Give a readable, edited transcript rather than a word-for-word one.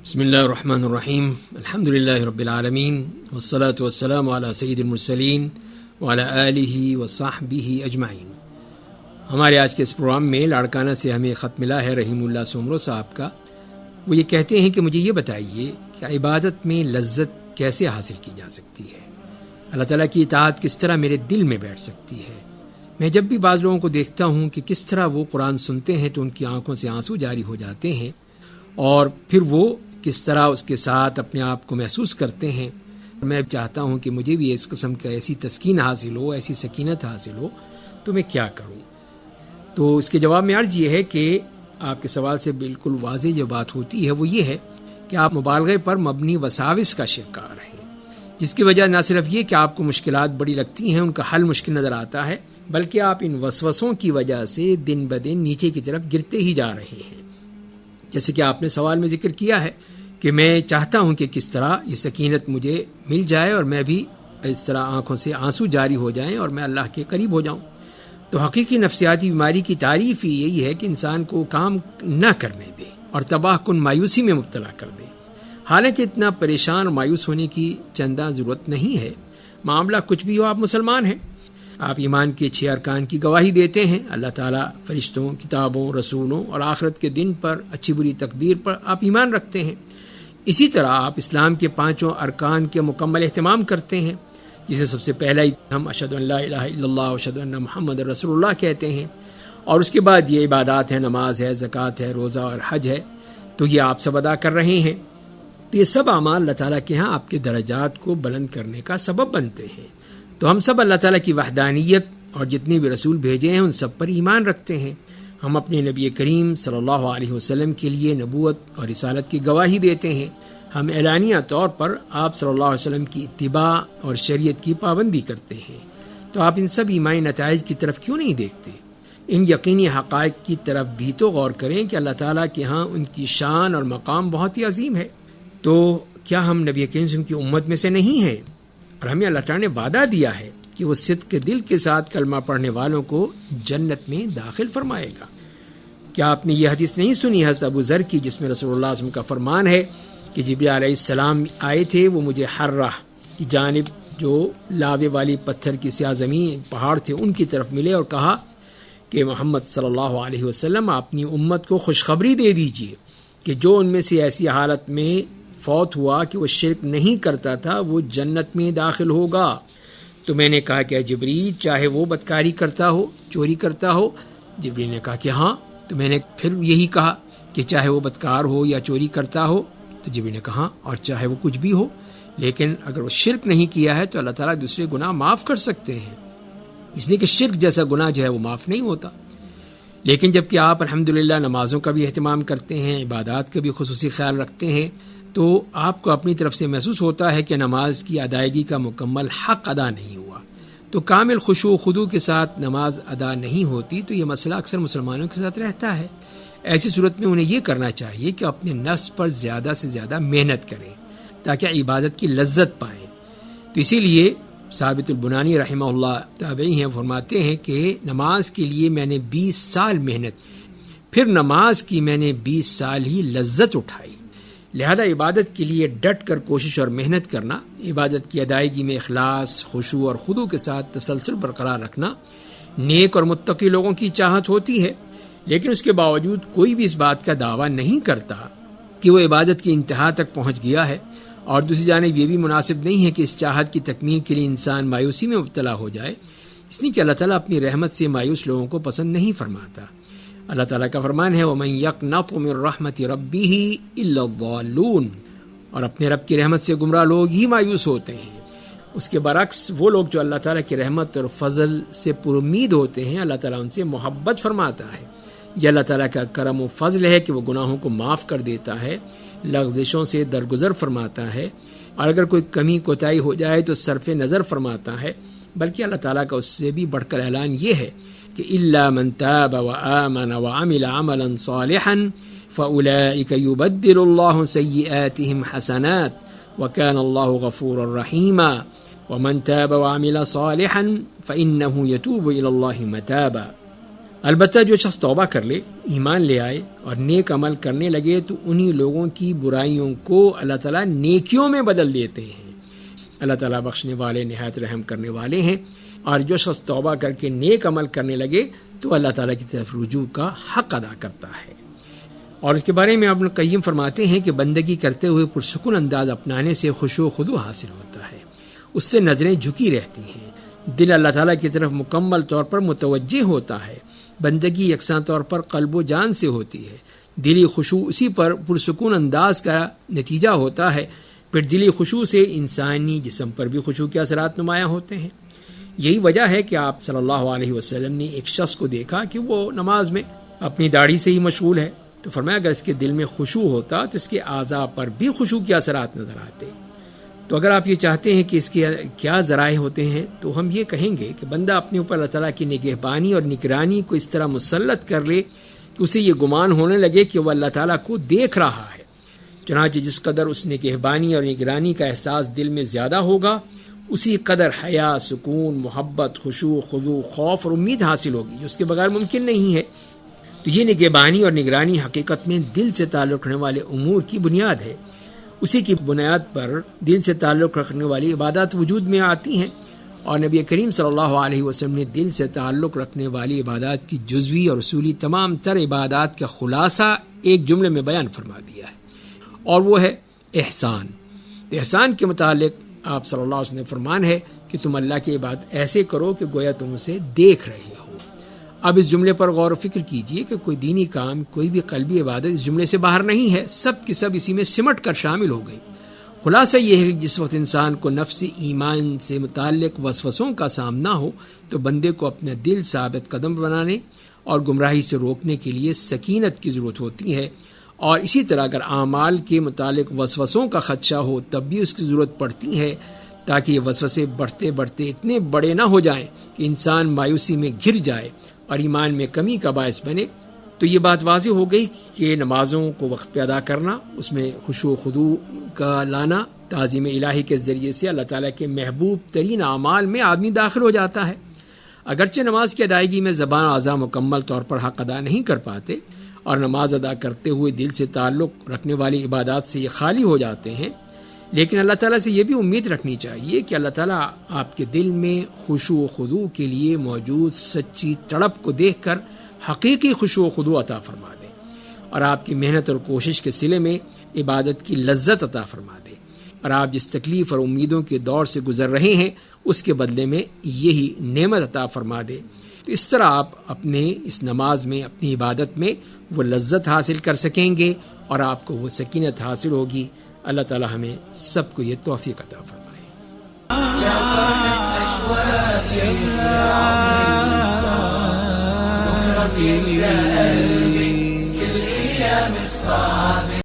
بسم اللہ الرحمن الرحیم الحمد للہ رب العالمین والصلاة والسلام علی سید المرسلین وعلی آلہ وصحبہ اجمعین۔ ہمارے آج کے اس پروگرام میں لاڑکانہ سے ہمیں خط ملا ہے رحیم اللہ سومرو صاحب کا۔ وہ یہ کہتے ہیں کہ مجھے یہ بتائیے کہ عبادت میں لذت کیسے حاصل کی جا سکتی ہے، اللہ تعالیٰ کی اطاعت کس طرح میرے دل میں بیٹھ سکتی ہے۔ میں جب بھی بعض لوگوں کو دیکھتا ہوں کہ کس طرح وہ قرآن سنتے ہیں تو ان کی آنکھوں سے آنسو جاری ہو جاتے ہیں، اور پھر وہ کس طرح اس کے ساتھ اپنے آپ کو محسوس کرتے ہیں۔ میں چاہتا ہوں کہ مجھے بھی اس قسم کا ایسی تسکین حاصل ہو، ایسی سکینت حاصل ہو، تو میں کیا کروں؟ تو اس کے جواب میں عرض یہ ہے کہ آپ کے سوال سے بالکل واضح جو بات ہوتی ہے وہ یہ ہے کہ آپ مبالغے پر مبنی وساوس کا شکار ہیں، جس کی وجہ نہ صرف یہ کہ آپ کو مشکلات بڑی لگتی ہیں، ان کا حل مشکل نظر آتا ہے، بلکہ آپ ان وسوسوں کی وجہ سے دن بدن نیچے کی طرف گرتے ہی جا رہے ہیں۔ جیسے کہ آپ نے سوال میں ذکر کیا ہے کہ میں چاہتا ہوں کہ کس طرح یہ سکینت مجھے مل جائے اور میں بھی اس طرح آنکھوں سے آنسو جاری ہو جائیں اور میں اللہ کے قریب ہو جاؤں۔ تو حقیقی نفسیاتی بیماری کی تعریف ہی یہی ہے کہ انسان کو کام نہ کرنے دے اور تباہ کن مایوسی میں مبتلا کر دے۔ حالانکہ اتنا پریشان اور مایوس ہونے کی چندہ ضرورت نہیں ہے، معاملہ کچھ بھی ہو، آپ مسلمان ہیں، آپ ایمان کے 6 ارکان کی گواہی دیتے ہیں، اللہ تعالیٰ، فرشتوں، کتابوں، رسولوں اور آخرت کے دن پر، اچھی بری تقدیر پر آپ ایمان رکھتے ہیں۔ اسی طرح آپ اسلام کے 5 ارکان کے مکمل اہتمام کرتے ہیں، جسے سب سے پہلا ہی ہم اشہد ان لا الہ الا اللہ واشہد ان محمد رسول اللہ کہتے ہیں، اور اس کے بعد یہ عبادات ہیں، نماز ہے، زکوٰۃ ہے، روزہ اور حج ہے، تو یہ آپ سب ادا کر رہے ہیں۔ تو یہ سب اعمال اللہ تعالیٰ کے ہاں آپ کے درجات کو بلند کرنے کا سبب بنتے ہیں۔ تو ہم سب اللہ تعالیٰ کی وحدانیت اور جتنے بھی رسول بھیجے ہیں ان سب پر ایمان رکھتے ہیں۔ ہم اپنے نبی کریم صلی اللہ علیہ وسلم کے لیے نبوت اور رسالت کی گواہی دیتے ہیں۔ ہم اعلانیہ طور پر آپ صلی اللہ علیہ وسلم کی اتباع اور شریعت کی پابندی کرتے ہیں۔ تو آپ ان سب ایمانی نتائج کی طرف کیوں نہیں دیکھتے؟ ان یقینی حقائق کی طرف بھی تو غور کریں کہ اللہ تعالیٰ کے ہاں ان کی شان اور مقام بہت ہی عظیم ہے۔ تو کیا ہم نبی کریم صلی اللہ علیہ وسلم کی امت میں سے نہیں ہیں؟ اور ہمیں اللہ تعالیٰ نے وعدہ دیا ہے کہ وہ صدق کے دل کے ساتھ کلمہ پڑھنے والوں کو جنت میں داخل فرمائے گا۔ کیا آپ نے یہ حدیث نہیں سنی حضرت ابو ذر کی، جس میں رسول اللہ صلی اللہ علیہ وسلم کا فرمان ہے کہ جبریل علیہ السلام آئے تھے، وہ مجھے حرہ کی جانب جو لاوے والی پتھر کی سیاہ زمین پہاڑ تھے ان کی طرف ملے اور کہا کہ محمد صلی اللہ علیہ وسلم اپنی امت کو خوشخبری دے دیجیے کہ جو ان میں سے ایسی حالت میں فوت ہوا کہ وہ شرک نہیں کرتا تھا وہ جنت میں داخل ہوگا۔ تو میں نے کہا کہ جبریل، چاہے وہ بدکاری کرتا ہو، چوری کرتا ہو؟ جبریل نے کہا کہ ہاں۔ تو میں نے پھر یہی کہا کہ چاہے وہ بدکار ہو یا چوری کرتا ہو؟ تو جبریل نے کہا اور چاہے وہ کچھ بھی ہو، لیکن اگر وہ شرک نہیں کیا ہے تو اللہ تعالیٰ دوسرے گناہ معاف کر سکتے ہیں، اس لیے کہ شرک جیسا گناہ جو ہے وہ معاف نہیں ہوتا۔ لیکن جب کہ آپ الحمدللہ نمازوں کا بھی اہتمام کرتے ہیں، عبادات کا بھی خصوصی خیال رکھتے ہیں، تو آپ کو اپنی طرف سے محسوس ہوتا ہے کہ نماز کی ادائیگی کا مکمل حق ادا نہیں ہوا، تو کامل خشوع و خضوع کے ساتھ نماز ادا نہیں ہوتی۔ تو یہ مسئلہ اکثر مسلمانوں کے ساتھ رہتا ہے۔ ایسی صورت میں انہیں یہ کرنا چاہیے کہ اپنے نفس پر زیادہ سے زیادہ محنت کریں تاکہ عبادت کی لذت پائیں۔ تو اسی لیے ثابت البنانی رحمہ اللہ تابعی ہیں، فرماتے ہیں کہ نماز کے لیے میں نے 20 سال محنت، پھر نماز کی میں نے 20 سال ہی لذت اٹھائی۔ لہذا عبادت کے لیے ڈٹ کر کوشش اور محنت کرنا، عبادت کی ادائیگی میں اخلاص، خشوع اور خضوع کے ساتھ تسلسل برقرار رکھنا نیک اور متقی لوگوں کی چاہت ہوتی ہے۔ لیکن اس کے باوجود کوئی بھی اس بات کا دعویٰ نہیں کرتا کہ وہ عبادت کی انتہا تک پہنچ گیا ہے، اور دوسری جانب یہ بھی مناسب نہیں ہے کہ اس چاہت کی تکمیل کے لیے انسان مایوسی میں مبتلا ہو جائے، اس لیے کہ اللہ تعالیٰ اپنی رحمت سے مایوس لوگوں کو پسند نہیں فرماتا۔ اللہ تعالیٰ کا فرمان ہے وَمَن يَقْنَطُ مِن رَحْمَةِ رَبِّهِ إِلَّا الضَّالُّونَ، اور اپنے رب کی رحمت سے گمراہ لوگ ہی مایوس ہوتے ہیں۔ اس کے برعکس وہ لوگ جو اللہ تعالیٰ کی رحمت اور فضل سے پر امید ہوتے ہیں، اللہ تعالیٰ ان سے محبت فرماتا ہے۔ یہ اللہ تعالیٰ کا کرم و فضل ہے کہ وہ گناہوں کو معاف کر دیتا ہے، لغزشوں سے درگزر فرماتا ہے، اور اگر کوئی کمی کوتاہی ہو جائے تو صرف نظر فرماتا ہے۔ بلکہ اللہ تعالیٰ کا اس سے بھی بڑھ کر اعلان یہ ہے کہ إِلَّا مَن تَابَ وَآمَنَ وَعَمِلَ عَمَلًا صَالِحًا فَأُولَئِكَ يُبَدِّلُ اللَّهُ سَيِّئَاتِهِمْ حَسَنَاتٍ وَكَانَ اللَّهُ غَفُورًا رَحِيمًا وَمَن تَابَ وَعَمِلَ صَالِحًا فَإِنَّهُ يَتُوبُ إِلَى اللَّهِ مَتَابًا۔ البتہ جو شخص توبہ کر لے، ایمان لے آئے اور نیک عمل کرنے لگے تو انہی لوگوں کی برائیوں کو اللہ تعالیٰ نیکیوں میں بدل دیتے ہیں۔ اللہ تعالیٰ بخشنے والے نہایت رحم کرنے والے ہیں۔ اور جو شخص توبہ کر کے نیک عمل کرنے لگے تو اللہ تعالیٰ کی طرف رجوع کا حق ادا کرتا ہے۔ اور اس کے بارے میں ابن القیم فرماتے ہیں کہ بندگی کرتے ہوئے پرسکون انداز اپنانے سے خشوع و خضوع حاصل ہوتا ہے، اس سے نظریں جھکی رہتی ہیں، دل اللہ تعالیٰ کی طرف مکمل طور پر متوجہ ہوتا ہے، بندگی یکساں طور پر قلب و جان سے ہوتی ہے، دلی خشوع اسی پر پرسکون انداز کا نتیجہ ہوتا ہے، پھر دلی خشوع سے انسانی جسم پر بھی خشوع کے اثرات نمایاں ہوتے ہیں۔ یہی وجہ ہے کہ آپ صلی اللہ علیہ وسلم نے ایک شخص کو دیکھا کہ وہ نماز میں اپنی داڑھی سے ہی مشغول ہے، تو فرمایا اگر اس کے دل میں خشوع ہوتا تو اس کے اعضاء پر بھی خشوع کے اثرات نظر آتے۔ تو اگر آپ یہ چاہتے ہیں کہ اس کے کیا ذرائع ہوتے ہیں تو ہم یہ کہیں گے کہ بندہ اپنے اوپر اللہ تعالیٰ کی نگہبانی اور نگرانی کو اس طرح مسلط کر لے کہ اسے یہ گمان ہونے لگے کہ وہ اللہ تعالیٰ کو دیکھ رہا ہے۔ چنانچہ جس قدر اس نگہبانی اور نگرانی کا احساس دل میں زیادہ ہوگا، اسی قدر حیا، سکون، محبت، خشوع، خضوع، خوف اور امید حاصل ہوگی، جو اس کے بغیر ممکن نہیں ہے۔ تو یہ نگہبانی اور نگرانی حقیقت میں دل سے تعلق رکھنے والے امور کی بنیاد ہے۔ اسی کی بنیاد پر دل سے تعلق رکھنے والی عبادات وجود میں آتی ہیں، اور نبی کریم صلی اللہ علیہ وسلم نے دل سے تعلق رکھنے والی عبادات کی جزوی اور اصولی تمام تر عبادات کا خلاصہ ایک جملے میں بیان فرما دیا ہے، اور وہ ہے احسان۔ تو احسان کے متعلق آپ صلی اللہ علیہ وسلم نے فرمان ہے کہ تم اللہ کی عبادت ایسے کرو کہ گویا تم اسے دیکھ رہے ہو۔ اب اس جملے پر غور و فکر کیجئے کہ کوئی دینی کام، کوئی بھی قلبی عبادت اس جملے سے باہر نہیں ہے، سب کی سب اسی میں سمٹ کر شامل ہو گئی۔ خلاصہ یہ ہے کہ جس وقت انسان کو نفس ایمان سے متعلق وسوسوں کا سامنا ہو تو بندے کو اپنا دل ثابت قدم بنانے اور گمراہی سے روکنے کے لیے سکینت کی ضرورت ہوتی ہے، اور اسی طرح اگر اعمال کے متعلق وسوسوں کا خدشہ ہو تب بھی اس کی ضرورت پڑتی ہے، تاکہ یہ وسوسے بڑھتے بڑھتے اتنے بڑے نہ ہو جائیں کہ انسان مایوسی میں گر جائے اور ایمان میں کمی کا باعث بنے۔ تو یہ بات واضح ہو گئی کہ نمازوں کو وقت پہ ادا کرنا، اس میں خشوع و خضوع کا لانا، تعظیم الہی کے ذریعے سے اللہ تعالیٰ کے محبوب ترین اعمال میں آدمی داخل ہو جاتا ہے۔ اگرچہ نماز کی ادائیگی میں زبان و اعضاء مکمل طور پر حق ادا نہیں کر پاتے، اور نماز ادا کرتے ہوئے دل سے تعلق رکھنے والی عبادات سے یہ خالی ہو جاتے ہیں، لیکن اللہ تعالیٰ سے یہ بھی امید رکھنی چاہیے کہ اللہ تعالیٰ آپ کے دل میں خشوع و خضوع کے لیے موجود سچی تڑپ کو دیکھ کر حقیقی خشوع و خضوع عطا فرما دے، اور آپ کی محنت اور کوشش کے صلے میں عبادت کی لذت عطا فرما دے، اور آپ جس تکلیف اور امیدوں کے دور سے گزر رہے ہیں اس کے بدلے میں یہی نعمت عطا فرما دے۔ تو اس طرح آپ اپنے اس نماز میں، اپنی عبادت میں وہ لذت حاصل کر سکیں گے، اور آپ کو وہ سکینت حاصل ہوگی۔ اللہ تعالی ہمیں سب کو یہ توفیق عطا فرمائے۔ كل أيام الصعب